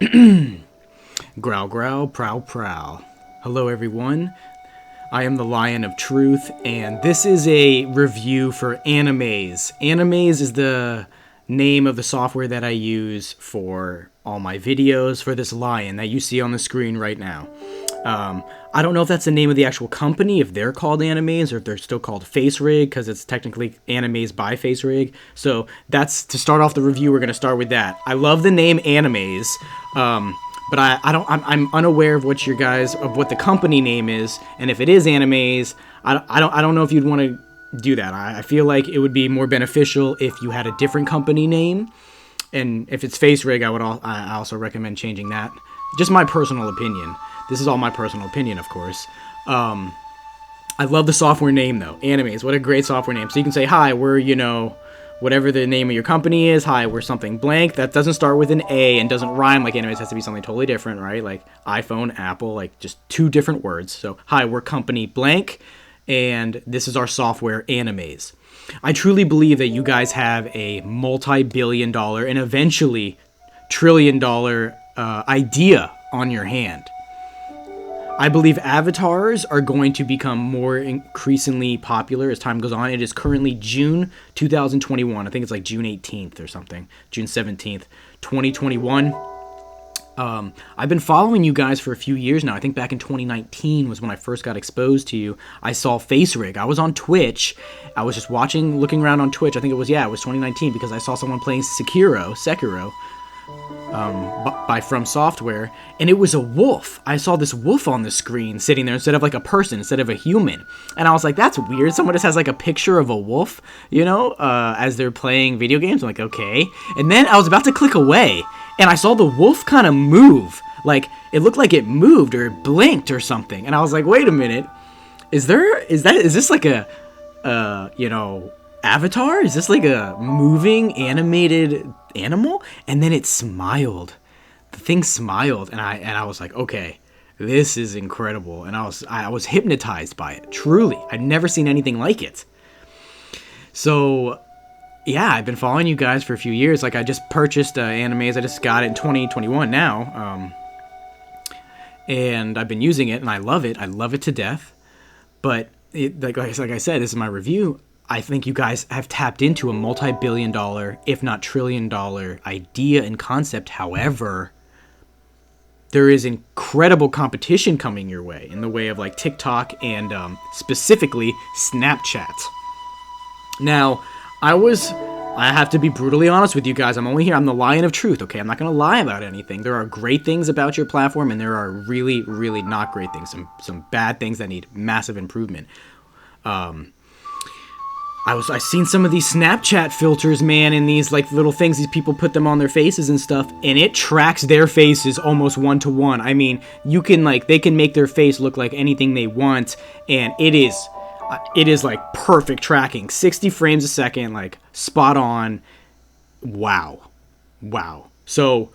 Growl, growl, prowl, prowl. Hello, everyone. I am the Lion of Truth, and this is a review for Animaze. Animaze is the name of the software that I use for all my videos for this lion that you see on the screen right now. I don't know if that's the name of the actual company, if they're called Animaze, or if they're still called FaceRig, because it's technically Animaze by FaceRig. So that's, to start off the review, we're going to start with that. I love the name Animaze, but I'm unaware of what the company name is, and if it is Animaze, I don't know if you'd want to do that. I feel like it would be more beneficial if you had a different company name, and if it's FaceRig, I also recommend changing that. Just my personal opinion. This is all my personal opinion, of course. I love the software name, though. Animaze, what a great software name. So you can say, hi, we're, whatever the name of your company is. Hi, we're something blank. That doesn't start with an A and doesn't rhyme like Animaze. It has to be something totally different, right? Like iPhone, Apple, like just two different words. So, hi, we're company blank, and this is our software, Animaze. I truly believe that you guys have a multi-billion-dollar and eventually trillion-dollar idea on your hand. I believe avatars are going to become more increasingly popular as time goes on. It is currently June 2021. I think it's like June 18th or something. June 17th, 2021. I've been following you guys for a few years now. I think back in 2019 was when I first got exposed to you. I saw FaceRig. I was on Twitch. I was just looking around on Twitch. I think it was 2019 because I saw someone playing Sekiro. By From Software, and it was a wolf. I saw this wolf on the screen sitting there instead of like a person, instead of a human, and I was like, that's weird. Someone just has like a picture of a wolf, as they're playing video games. I'm like, okay. And then I was about to click away, and I saw the wolf kind of move. Like, it looked like it moved or it blinked or something, and I was like, wait a minute, is this like a avatar? Is this like a moving animated animal? And then it smiled. The thing smiled, and I was like, okay, this is incredible. And I was hypnotized by it. Truly, I've never seen anything like it. So yeah, I've been following you guys for a few years. Like, I just purchased Animaze. I just got it in 2021 now, and I've been using it, and I love it. I love it to death. But like I said, this is my review. I think you guys have tapped into a multi-billion-dollar, if not trillion-dollar idea and concept. However, there is incredible competition coming your way in the way of like TikTok and specifically Snapchat. Now, I have to be brutally honest with you guys. I'm the Lion of Truth, okay? I'm not going to lie about anything. There are great things about your platform, and there are really, really not great things. Some bad things that need massive improvement. I seen some of these Snapchat filters, man, and these like little things these people put them on their faces and stuff, and it tracks their faces almost one-to-one. I mean, they can make their face look like anything they want, and it is like perfect tracking, 60 frames a second, like spot on. Wow. So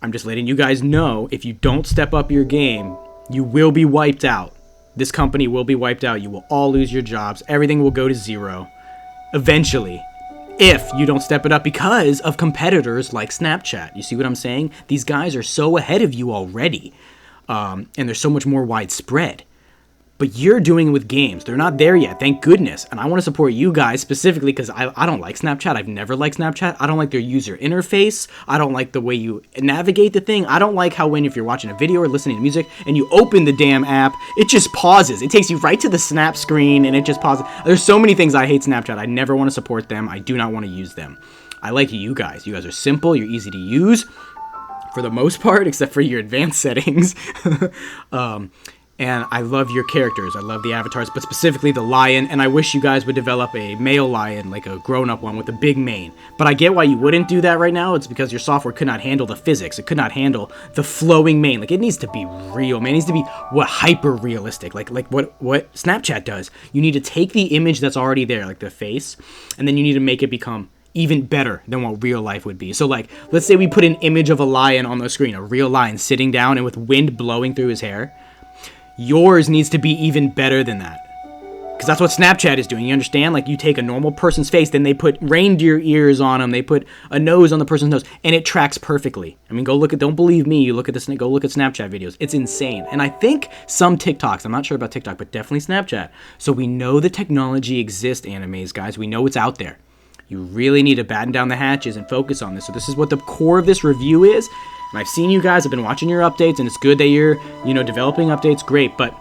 I'm just letting you guys know, if you don't step up your game, you will be wiped out. This company will be wiped out. You will all lose your jobs. Everything will go to zero. Eventually, if you don't step it up because of competitors like Snapchat. You see what I'm saying? These guys are so ahead of you already, and they're so much more widespread. But you're doing it with games. They're not there yet, thank goodness. And I want to support you guys specifically because I don't like Snapchat. I've never liked Snapchat. I don't like their user interface. I don't like the way you navigate the thing. I don't like how if you're watching a video or listening to music and you open the damn app, it just pauses. It takes you right to the snap screen and it just pauses. There's so many things I hate Snapchat. I never want to support them. I do not want to use them. I like you guys. You guys are simple. You're easy to use for the most part, except for your advanced settings. And I love your characters. I love the avatars, but specifically the lion. And I wish you guys would develop a male lion, like a grown-up one with a big mane. But I get why you wouldn't do that right now. It's because your software could not handle the physics. It could not handle the flowing mane. Like, it needs to be real, man. It needs to be hyper-realistic, like what Snapchat does. You need to take the image that's already there, like the face, and then you need to make it become even better than what real life would be. So, like, let's say we put an image of a lion on the screen, a real lion sitting down and with wind blowing through his hair. Yours needs to be even better than that. Because that's what Snapchat is doing. You understand? Like, you take a normal person's face, then they put reindeer ears on them. They put a nose on the person's nose, and it tracks perfectly. I mean, don't believe me. You look at go look at Snapchat videos. It's insane. And I think some TikToks, I'm not sure about TikTok, but definitely Snapchat. So we know the technology exists, Animaze, guys. We know it's out there. You really need to batten down the hatches and focus on this. So this is what the core of this review is. And I've seen you guys. I've been watching your updates, and it's good that you're, developing updates. Great, but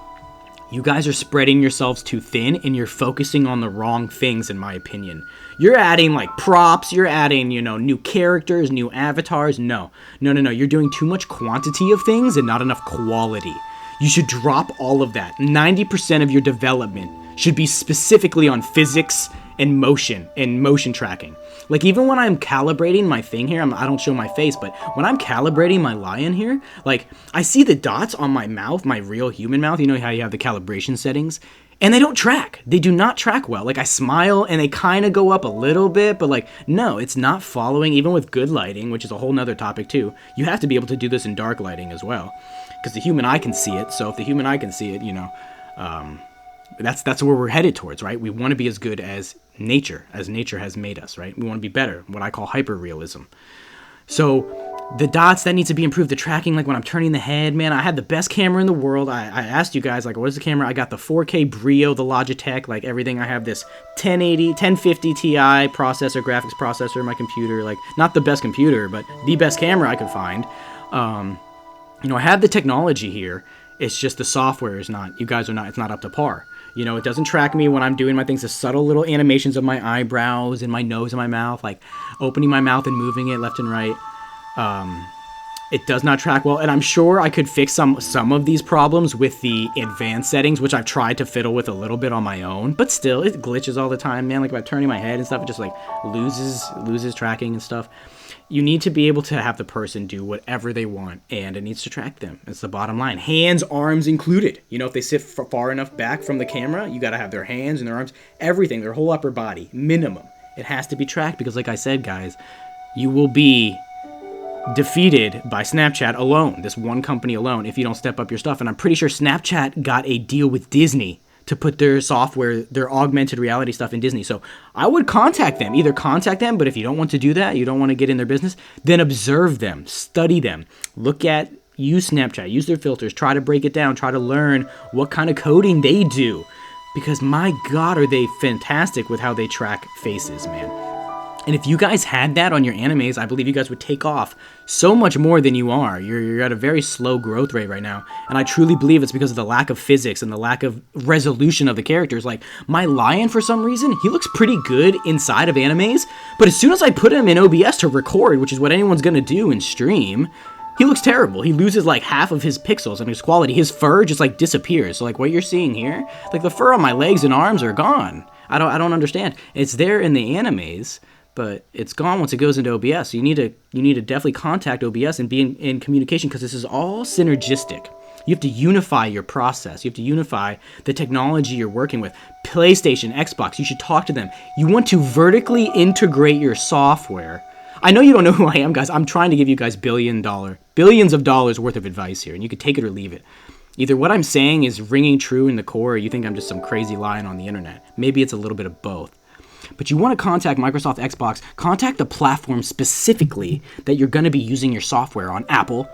you guys are spreading yourselves too thin, and you're focusing on the wrong things, in my opinion. You're adding, like, props. You're adding, new characters, new avatars. No. You're doing too much quantity of things and not enough quality. You should drop all of that. 90% of your development should be specifically on physics and motion tracking. Like, even when I'm calibrating my thing here, I don't show my face, but when I'm calibrating my lion here, like, I see the dots on my mouth, my real human mouth. You know how you have the calibration settings? And they don't track. They do not track well. Like, I smile and they kind of go up a little bit, but like, no, it's not following, even with good lighting, which is a whole nother topic too. You have to be able to do this in dark lighting as well, because the human eye can see it. So if the human eye can see it, that's where we're headed towards, right? We want to be as good as nature has made us, right? We want to be better, what I call hyper-realism. So the dots, that needs to be improved. The tracking, like when I'm turning the head, man, I had the best camera in the world. I asked you guys, like, what is the camera? I got the 4K Brio, the Logitech, like everything. I have this 1050 Ti processor, graphics processor in my computer. Like, not the best computer, but the best camera I could find. I have the technology here. It's just the software is not, it's not up to par. It doesn't track me when I'm doing my things, the subtle little animations of my eyebrows and my nose and my mouth, like opening my mouth and moving it left and right. It does not track well, and I'm sure I could fix some of these problems with the advanced settings, which I've tried to fiddle with a little bit on my own, but still, it glitches all the time, man. Like, if I'm turning my head and stuff, it just, like, loses tracking and stuff. You need to be able to have the person do whatever they want, and it needs to track them. It's the bottom line. Hands, arms included. If they sit far enough back from the camera, you got to have their hands and their arms, everything, their whole upper body, minimum. It has to be tracked because, like I said, guys, you will be defeated by Snapchat alone, this one company alone, if you don't step up your stuff. And I'm pretty sure Snapchat got a deal with Disney to put their software, their augmented reality stuff in Disney. So I would contact them. Either contact them, but if you don't want to do that, you don't want to get in their business, then observe them, study them, use Snapchat, use their filters, try to break it down, try to learn what kind of coding they do. Because my God, are they fantastic with how they track faces, man. And if you guys had that on your Animaze, I believe you guys would take off so much more than you are. You're at a very slow growth rate right now. And I truly believe it's because of the lack of physics and the lack of resolution of the characters. Like, my lion, for some reason, he looks pretty good inside of Animaze. But as soon as I put him in OBS to record, which is what anyone's going to do in stream, he looks terrible. He loses like half of his pixels and his quality. His fur just like disappears. So like what you're seeing here, like the fur on my legs and arms are gone. I don't understand. It's there in the Animaze, but it's gone once it goes into OBS. So you need to definitely contact OBS and be in communication, because this is all synergistic. You have to unify your process. You have to unify the technology you're working with. PlayStation, Xbox, you should talk to them. You want to vertically integrate your software. I know you don't know who I am, guys. I'm trying to give you guys billions of dollars worth of advice here, and you can take it or leave it. Either what I'm saying is ringing true in the core, or you think I'm just some crazy lion on the internet. Maybe it's a little bit of both. But you want to contact Microsoft, Xbox, contact the platform specifically that you're going to be using your software on, Apple,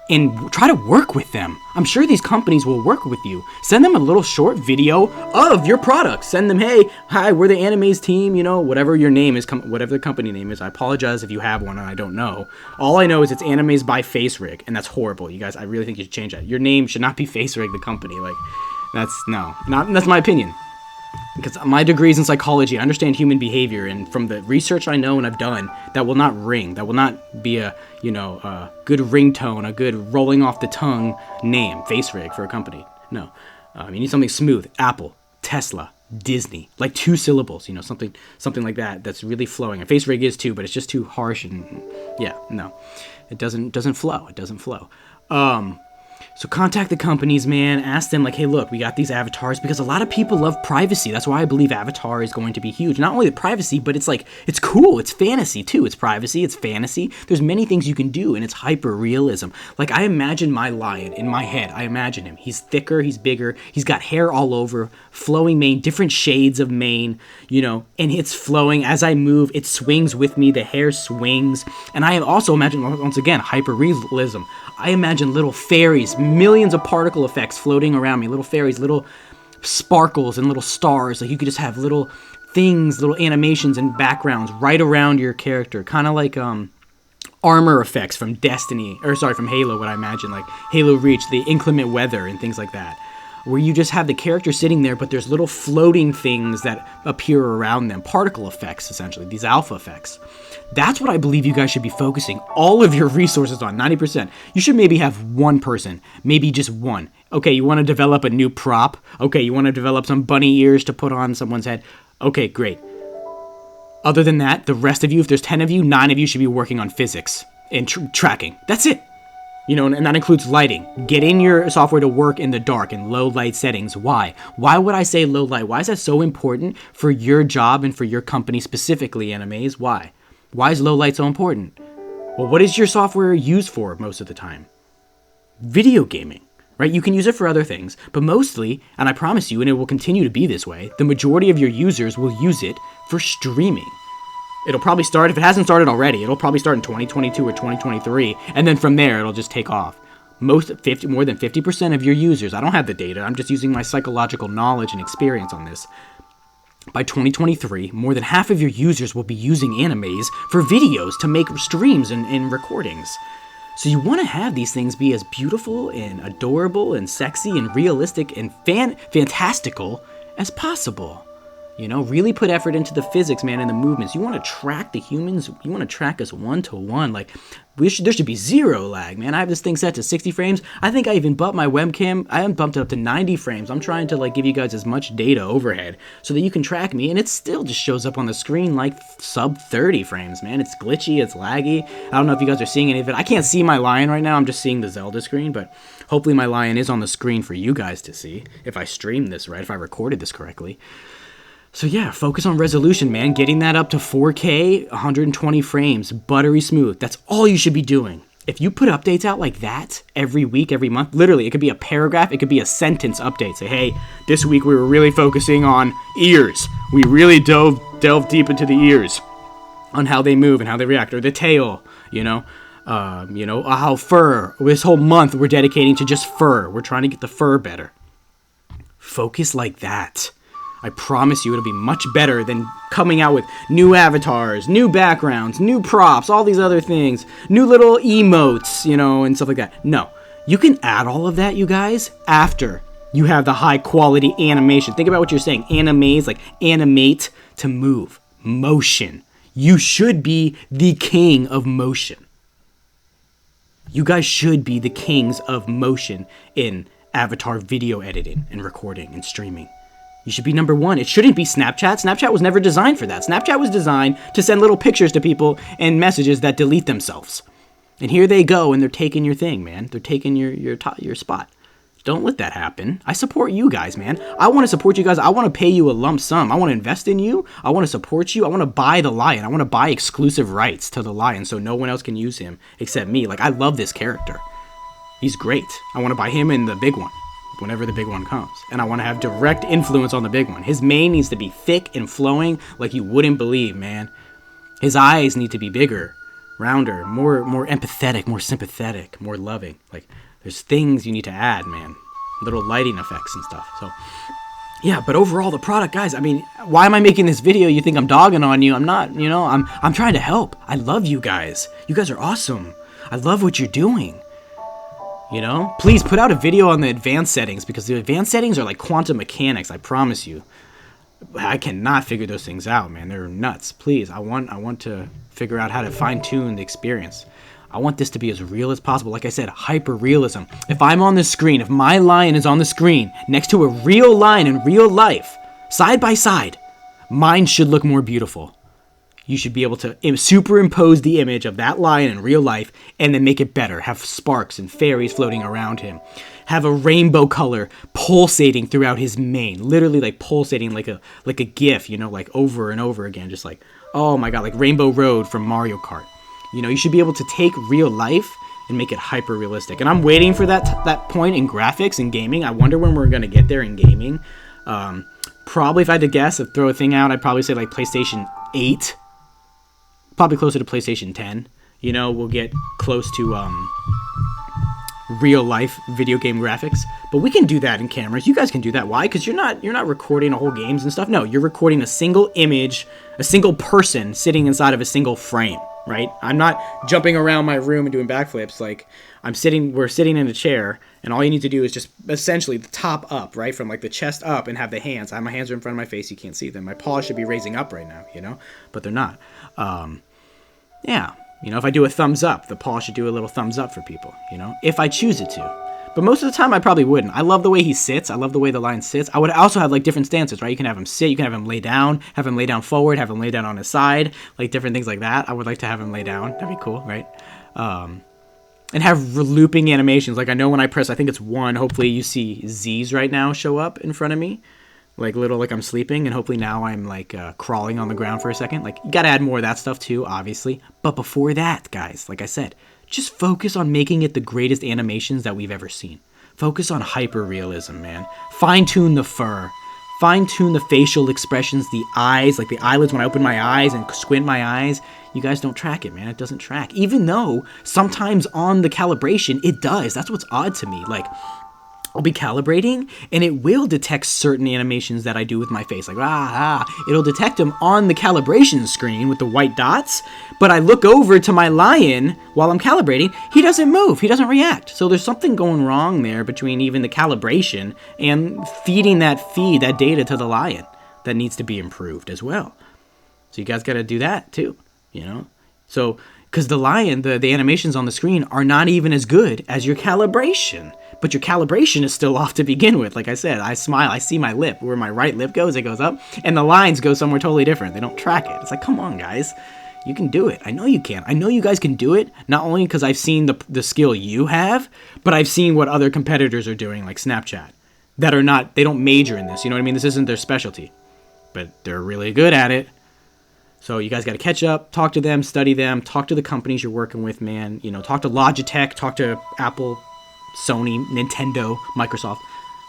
and try to work with them. I'm sure these companies will work with you. Send them a little short video of your product. Send them, hey, hi, we're the Animaze team, whatever your name is, whatever the company name is. I apologize if you have one and I don't know. All I know is it's Animaze by FaceRig, and that's horrible. You guys, I really think you should change that. Your name should not be FaceRig, the company. Like, that's my opinion. Because my degree is in psychology, I understand human behavior, and from the research I know and I've done, that will not ring. That will not be a good ringtone, a good rolling off the tongue name, FaceRig for a company. No, you need something smooth. Apple, Tesla, Disney, like 2 syllables. Something like that. That's really flowing. And FaceRig is too, but it's just too harsh and yeah, no, it doesn't flow. It doesn't flow. So contact the companies, man. Ask them, like, hey, look, we got these avatars, because a lot of people love privacy. That's why I believe Avatar is going to be huge. Not only the privacy, but it's like, it's cool. It's fantasy, too. It's privacy. It's fantasy. There's many things you can do, and it's hyper-realism. Like, I imagine my lion in my head. I imagine him. He's thicker. He's bigger. He's got hair all over, flowing mane, different shades of mane, you know, and it's flowing. As I move, it swings with me. The hair swings. And I also imagine, once again, hyper-realism. I imagine little fairies, millions of particle effects floating around me, little fairies, little sparkles and little stars. Like, you could just have little things, little animations and backgrounds right around your character, kind of like armor effects from from Halo, what I imagine, like Halo Reach, the inclement weather and things like that, where you just have the character sitting there, but there's little floating things that appear around them, particle effects, essentially, these alpha effects. That's what I believe you guys should be focusing all of your resources on, 90%. You should maybe have one person, maybe just one. Okay, you want to develop a new prop. Okay, you want to develop some bunny ears to put on someone's head. Okay, great. Other than that, the rest of you, if there's 10 of you, 9 of you should be working on physics and tracking. That's it. You know, and that includes lighting. Get in your software to work in the dark in low light settings. Why? Why would I say low light? Why is that so important for your job and for your company specifically, Animaze? Why? Why is low light so important? Well, what is your software used for most of the time? Video gaming, right? You can use it for other things, but mostly, and I promise you, and it will continue to be this way, the majority of your users will use it for streaming. It'll probably start, if it hasn't started already, it'll probably start in 2022 or 2023, and then from there, it'll just take off. More than 50% of your users, I don't have the data, I'm just using my psychological knowledge and experience on this. By 2023, more than half of your users will be using Animaze for videos to make streams and recordings. So you want to have these things be as beautiful and adorable and sexy and realistic and fantastical as possible. You know, really put effort into the physics, man, and the movements. You want to track the humans. You want to track us one-to-one. Like, there should be zero lag, man. I have this thing set to 60 frames. I think I even bumped my webcam. I haven't bumped it up to 90 frames. I'm trying to, like, give you guys as much data overhead so that you can track me, and it still just shows up on the screen like sub 30 frames, man. It's glitchy. It's laggy. I don't know if you guys are seeing any of it. I can't see my lion right now. I'm just seeing the Zelda screen, but hopefully my lion is on the screen for you guys to see if I streamed this right, if I recorded this correctly. So yeah, focus on resolution, man. Getting that up to 4K, 120 frames, buttery smooth. That's all you should be doing. If you put updates out like that every week, every month, literally, it could be a paragraph, it could be a sentence update. Say, hey, this week we were really focusing on ears. We really delved deep into the ears, on how they move and how they react, or the tail, how fur. This whole month we're dedicating to just fur. We're trying to get the fur better. Focus like that. I promise you it'll be much better than coming out with new avatars, new backgrounds, new props, all these other things, new little emotes, and stuff like that. No, you can add all of that, you guys, after you have the high quality animation. Think about what you're saying. Animaze, like animate to move. Motion. You should be the king of motion. You guys should be the kings of motion in avatar video editing and recording and streaming. You should be number one. It shouldn't be Snapchat. Snapchat was never designed for that. Snapchat was designed to send little pictures to people and messages that delete themselves. And here they go, and they're taking your thing, man. They're taking your spot. Don't let that happen. I support you guys, man. I want to support you guys. I want to pay you a lump sum. I want to invest in you. I want to support you. I want to buy the lion. I want to buy exclusive rights to the lion so no one else can use him except me. Like, I love this character. He's great. I want to buy him in the big one, whenever the big one comes. And I want to have direct influence on the big one. His mane needs to be thick and flowing like you wouldn't believe, man. His eyes need to be bigger, rounder, more empathetic, more sympathetic, more loving. Like, there's things you need to add, man. Little lighting effects and stuff. So, yeah, but overall, the product, guys, I mean, why am I making this video? You think I'm dogging on you. I'm not, I'm trying to help. I love you guys. You guys are awesome. I love what you're doing. Please put out a video on the advanced settings, because the advanced settings are like quantum mechanics, I promise you. I cannot figure those things out, man. They're nuts. Please, I want to figure out how to fine-tune the experience. I want this to be as real as possible. Like I said, hyper-realism. If I'm on the screen, if my lion is on the screen next to a real lion in real life, side by side, mine should look more beautiful. you should be able to superimpose the image of that lion in real life and then make it better. Have sparks and fairies floating around him. Have a rainbow color pulsating throughout his mane. Literally like pulsating like a GIF, you know, like over and over again. Just like, oh my God, like Rainbow Road from Mario Kart. You know, you should be able to take real life and make it hyper realistic. And I'm waiting for that point in graphics and gaming. I wonder when we're going to get there in gaming. Probably, if I had to guess, if throw a thing out, I'd probably say like PlayStation 8. Probably closer to PlayStation 10. You know, we'll get close to real life video game graphics. But we can do that in cameras. You guys can do that. Why? Because you're not recording a whole games and stuff. No, you're recording a single image, a single person sitting inside of a single frame. Right? I'm not jumping around my room and doing backflips. Like we're sitting in a chair, and all you need to do is just essentially the top up, right? From like the chest up, and have the hands. My hands are in front of my face. You can't see them. My paws should be raising up right now, you know, but they're not. Yeah. You know, if I do a thumbs up, the paw should do a little thumbs up for people, you know, if I choose it to. But most of the time, I probably wouldn't. I love the way he sits. I love the way the lion sits. I would also have, like, different stances, right? You can have him sit. You can have him lay down. Have him lay down forward. Have him lay down on his side. Like, different things like that. I would like to have him lay down. That'd be cool, right? And have looping animations. Like, I know when I press, I think it's 1. Hopefully, you see Z's right now show up in front of me. Like, little, like I'm sleeping. And hopefully now I'm, like, crawling on the ground for a second. Like, you gotta add more of that stuff, too, obviously. But before that, guys, like I said, just focus on making it the greatest animations that we've ever seen. Focus on hyper-realism, man. Fine-tune the fur. Fine-tune the facial expressions, the eyes, like the eyelids when I open my eyes and squint my eyes. You guys don't track it, man. It doesn't track. Even though sometimes on the calibration, it does. That's what's odd to me. Like, I'll be calibrating, and it will detect certain animations that I do with my face. Like, it'll detect them on the calibration screen with the white dots, but I look over to my lion while I'm calibrating. He doesn't move. He doesn't react. So there's something going wrong there between even the calibration and feeding that data to the lion that needs to be improved as well. So you guys got to do that too, you know? So, because the lion, the animations on the screen are not even as good as your calibration. But your calibration is still off to begin with. Like I said, I smile, I see my lip. Where my right lip goes, it goes up. And the lines go somewhere totally different. They don't track it. It's like, come on, guys. You can do it. I know you can. I know you guys can do it. Not only because I've seen the skill you have, but I've seen what other competitors are doing, like Snapchat. They don't major in this. You know what I mean? This isn't their specialty. But they're really good at it. So you guys got to catch up, talk to them, study them, talk to the companies you're working with, man. You know, talk to Logitech, talk to Apple, Sony, Nintendo, Microsoft.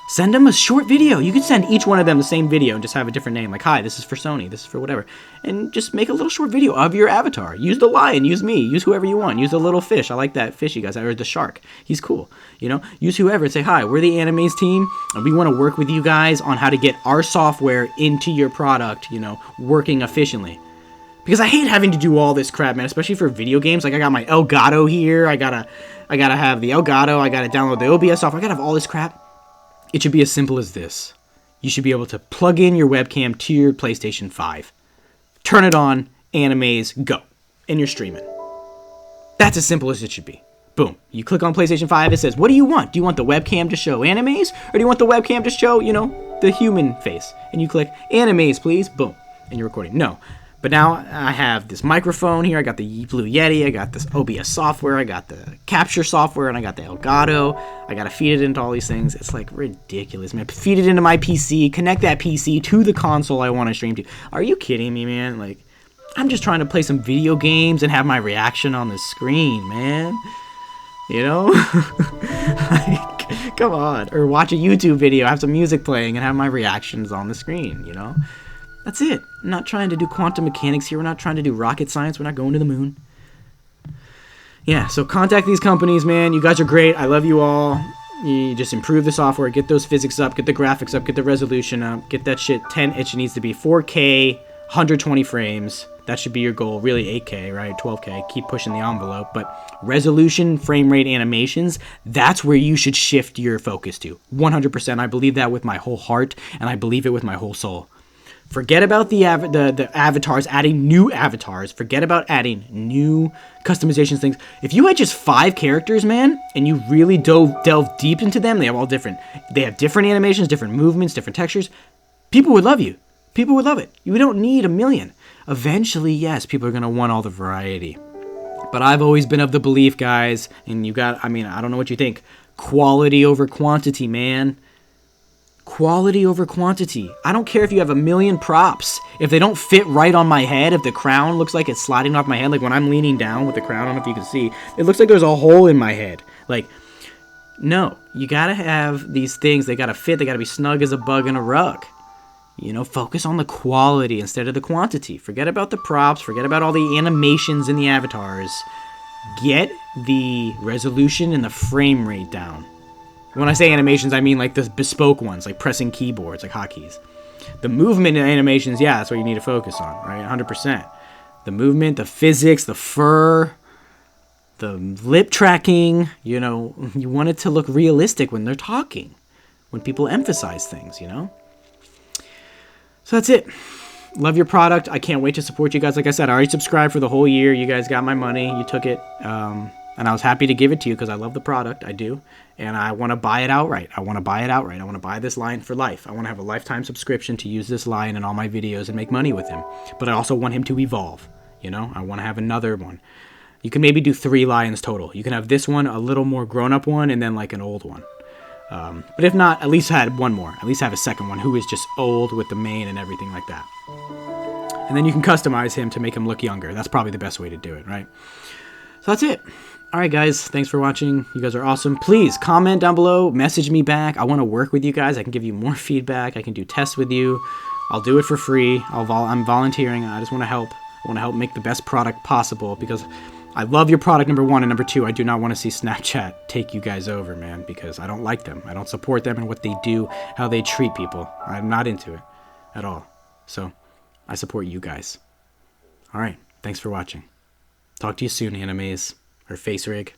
Send them a short video. You can send each one of them the same video and just have a different name. Like, hi, this is for Sony, this is for whatever. And just make a little short video of your avatar. Use the lion, use me, use whoever you want. Use the little fish. I like that fish you guys, or the shark. He's cool. You know, use whoever and say, hi, we're the Animaze team, and we want to work with you guys on how to get our software into your product, you know, working efficiently. Because I hate having to do all this crap, man, especially for video games. Like, I got my Elgato here. I gotta have the Elgato. I gotta download the OBS software. I gotta have all this crap. It should be as simple as this. You should be able to plug in your webcam to your PlayStation 5. Turn it on, Animaze, go. And you're streaming. That's as simple as it should be. Boom. You click on PlayStation 5, it says, what do you want? Do you want the webcam to show Animaze? Or do you want the webcam to show, you know, the human face? And you click, Animaze, please. Boom. And you're recording. No. But now I have this microphone here, I got the Blue Yeti, I got this OBS software, I got the capture software, and I got the Elgato. I got to feed it into all these things. It's like ridiculous, man. Feed it into my PC, connect that PC to the console I want to stream to. Are you kidding me, man? Like, I'm just trying to play some video games and have my reaction on the screen, man. You know? Like, come on. Or watch a YouTube video, have some music playing, and have my reactions on the screen, you know? That's it. I'm not trying to do quantum mechanics here. We're not trying to do rocket science. We're not going to the moon. Yeah, so contact these companies, man. You guys are great. I love you all. You just improve the software, get those physics up, get the graphics up, get the resolution up, get that shit 10. It needs to be 4K, 120 frames. That should be your goal. Really 8K, right? 12K. Keep pushing the envelope. But resolution, frame rate, animations, that's where you should shift your focus to. 100%. I believe that with my whole heart, and I believe it with my whole soul. Forget about the avatars, adding new avatars. Forget about adding new customizations things. If you had just 5 characters, man, and you really delve deep into them, they have different animations, different movements, different textures, people would love you. People would love it. You don't need a million. eventually, yes, people are going to want all the variety. But I've always been of the belief, guys, and I don't know what you think. Quality over quantity, man. Quality over quantity. I don't care if you have a million props. If they don't fit right on my head, if the crown looks like it's sliding off my head, like when I'm leaning down with the crown, I don't know if you can see, it looks like there's a hole in my head. Like, no, you gotta have these things, they gotta fit, they gotta be snug as a bug in a rug. Focus on the quality instead of the quantity. Forget about the props, forget about all the animations in the avatars. Get the resolution and the frame rate down. When I say animations, I mean like the bespoke ones, like pressing keyboards, like hotkeys. The movement animations, yeah, that's what you need to focus on, right? 100%. The movement, the physics, the fur, the lip tracking, you want it to look realistic when they're talking, when people emphasize things, So that's it. Love your product. I can't wait to support you guys. Like I said, I already subscribed for the whole year. You guys got my money. You took it. And I was happy to give it to you because I love the product. I do. And I want to buy it outright. I want to buy this line for life. I want to have a lifetime subscription to use this line in all my videos and make money with him. But I also want him to evolve. I want to have another one. You can maybe do 3 lions total. You can have this one, a little more grown-up one, and then like an old one. But if not, at least have one more. At least have a second one who is just old with the mane and everything like that. And then you can customize him to make him look younger. That's probably the best way to do it, right? So that's it. All right, guys. Thanks for watching. You guys are awesome. Please comment down below. Message me back. I want to work with you guys. I can give you more feedback. I can do tests with you. I'll do it for free. I'm volunteering. I just want to help. I want to help make the best product possible because I love your product, number 1, and number 2, I do not want to see Snapchat take you guys over, man, because I don't like them. I don't support them and what they do, how they treat people. I'm not into it at all. So I support you guys. All right. Thanks for watching. Talk to you soon, Animaze or Face Rig.